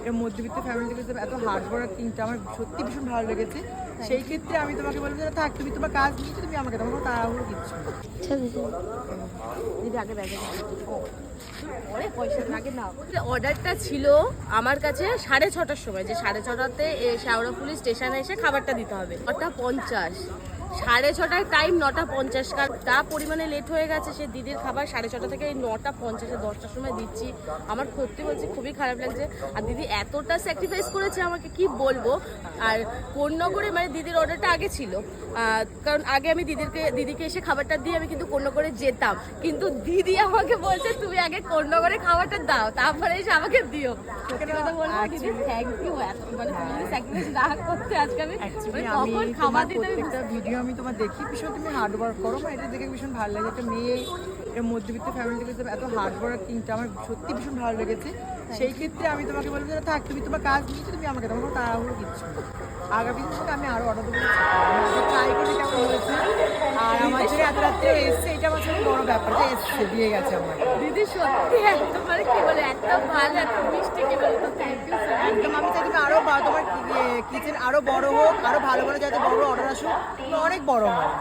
এর মধ্যবিত্ত ফ্যামিলি থেকে এত হার্ড ওয়ার্ক কিনটা আমার সত্যি ভীষণ ভালো লেগেছে। সেই ক্ষেত্রে আমি তোমাকে বলবো যে থাক, তুমি তোমার কাজ নিয়েছো, তুমি আমাকে তোমাকে তাড়াহুড়ো কিচ্ছু না। দিদি আগে ব্যাগে পরে পয়সা আগে নাও। অর্ডারটা ছিল আমার কাছে 6:30টার সময়, যে 6:30টাতে শেওড়াফুলি স্টেশনে এসে খাবারটা দিতে হবে। 9:50, 6:30টার টাইম 9:50, তা পরিমাণে লেট হয়ে গেছে। সে দিদির খাবার 6:30 থেকে 9:50 10টার সময় দিচ্ছি। আমার সত্যি বলছি খুবই খারাপ লাগছে। আর দিদি এতটা স্যাক্রিফাইস করেছে আমাকে কি বলবো। আর কোন্নগরে মানে দিদির অর্ডারটা আগে ছিল, কারণ আগে আমি দিদিকে এসে খাবারটা দিয়ে আমি কিন্তু কোন্নগরে যেতাম, কিন্তু দিদি আমাকে বলছে তুমি আগে কোন্নগরে খাবারটা দাও তারপরে এসে আমাকে দিও। সত্যি কথা বলবো দিদি, থ্যাংক ইউ। মানে তুমি যদি স্যাক্রিফাইস না করতে আজকে আমি কখন খাবার দিতে। প্রত্যেকটা ভিডিও আমি তোমার দেখি, ভীষণ তুমি হার্ড ওয়ার্ক করো, এটা দেখে ভীষণ ভালো লাগে। একটা মেয়ে এর মধ্যবিত্ত ফ্যামিলি থেকে এত হার্ড ওয়ার্ক কিনটা আমার সত্যি ভীষণ ভালো লেগেছে। সেই ক্ষেত্রে আমি তোমাকে বলবো যে থাক, তুমি তোমার কাজ নিয়েছো, তুমি আমাকে তোমাকে তাড়াহুড়ো কিচ্ছু না। আগামী দিন থেকে আমি আরও অর্ডার দেবো, ট্রাই করি কেমন হয়েছে। আর আমার যে এত রাত্রে এসছে, এটা আমার সব বড় ব্যাপার যে এসছে, দিয়ে গেছে আমার দিদি। সত্যি একদম মানে কি বলে, এত ভালো এত মিষ্টি, কি বলে তো থ্যাংক ইউ স্যার। একদম আমি চাই তুমি আরও তোমার কিচেন আরও বড় হোক, আরও ভালো ভালো যাতে বড় অর্ডার আসুক, অনেক বড় হয়।